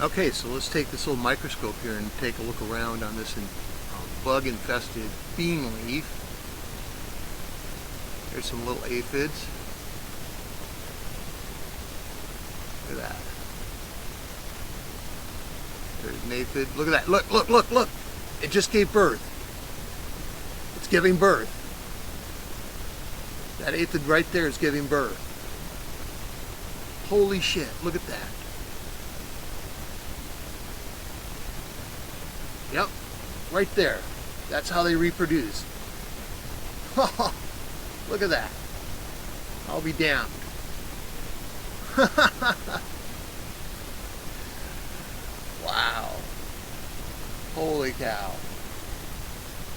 Okay, so let's take this little microscope here and take a look around on this bug-infested bean leaf. There's some little aphids. Look at that. There's an aphid. Look at that. Look, look, look, look. It just gave birth. It's giving birth. That aphid right there is giving birth. Holy shit, look at that. Yep, right there. That's how they reproduce. Look at that. I'll be damned. Wow. Holy cow.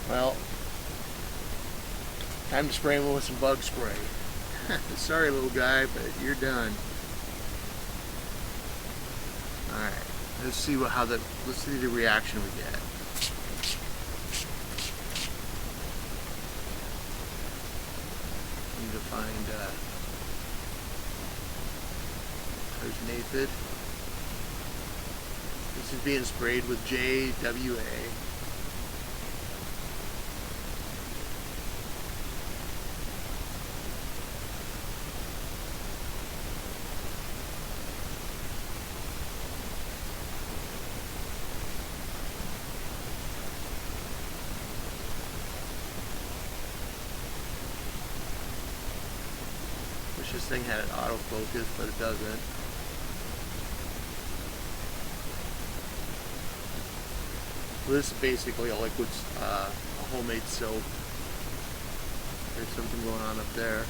Well, time to spray him with some bug spray. Sorry, little guy, but you're done. All right, let's see let's see the reaction we get. Need to find. There's an aphid. This is being sprayed with JADAM. Wish this thing had an autofocus, but it doesn't. This is basically a liquid, a homemade soap. There's something going on up there.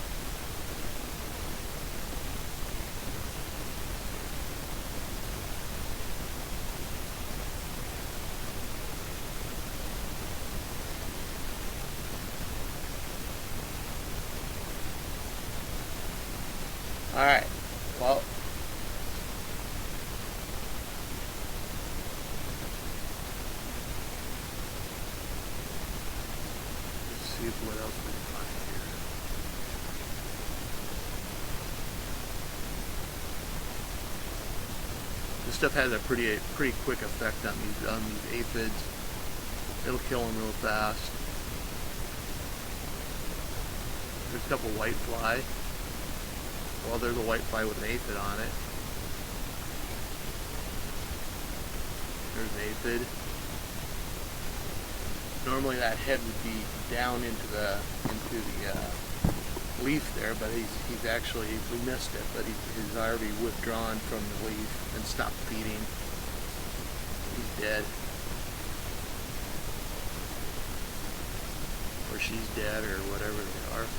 Alright, well, let's see what else we can find here. This stuff has a pretty quick effect on these aphids. It'll kill them real fast. There's a couple white fly. Well, there's a white fly with an aphid on it. There's an aphid. Normally that head would be down into the leaf there, but he's actually, we missed it, but he's already withdrawn from the leaf and stopped feeding. He's dead. Or she's dead, or whatever they are.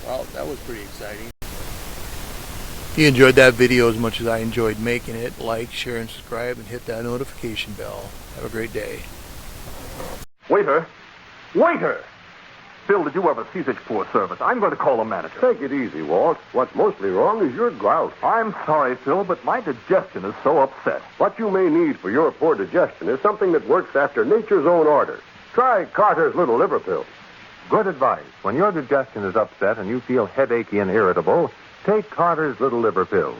Well, that was pretty exciting. If you enjoyed that video as much as I enjoyed making it, like, share, and subscribe, and hit that notification bell. Have a great day. Waiter! Waiter! Phil, did you ever see such poor service? I'm going to call the manager. Take it easy, Walt. What's mostly wrong is your grout. I'm sorry, Phil, but my digestion is so upset. What you may need for your poor digestion is something that works after nature's own order. Try Carter's Little Liver Pills. Good advice. When your digestion is upset and you feel headachy and irritable, take Carter's Little Liver Pills.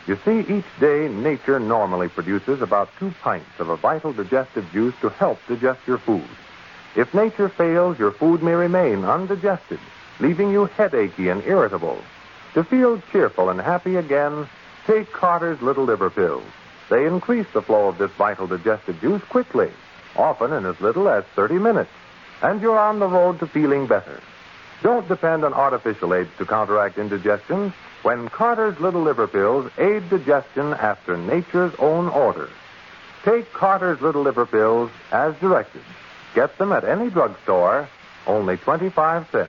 You see, each day nature normally produces about 2 pints of a vital digestive juice to help digest your food. If nature fails, your food may remain undigested, leaving you headachy and irritable. To feel cheerful and happy again, take Carter's Little Liver Pills. They increase the flow of this vital digestive juice quickly, often in as little as 30 minutes. And you're on the road to feeling better. Don't depend on artificial aids to counteract indigestion when Carter's Little Liver Pills aid digestion after nature's own order. Take Carter's Little Liver Pills as directed. Get them at any drugstore, only 25 cents.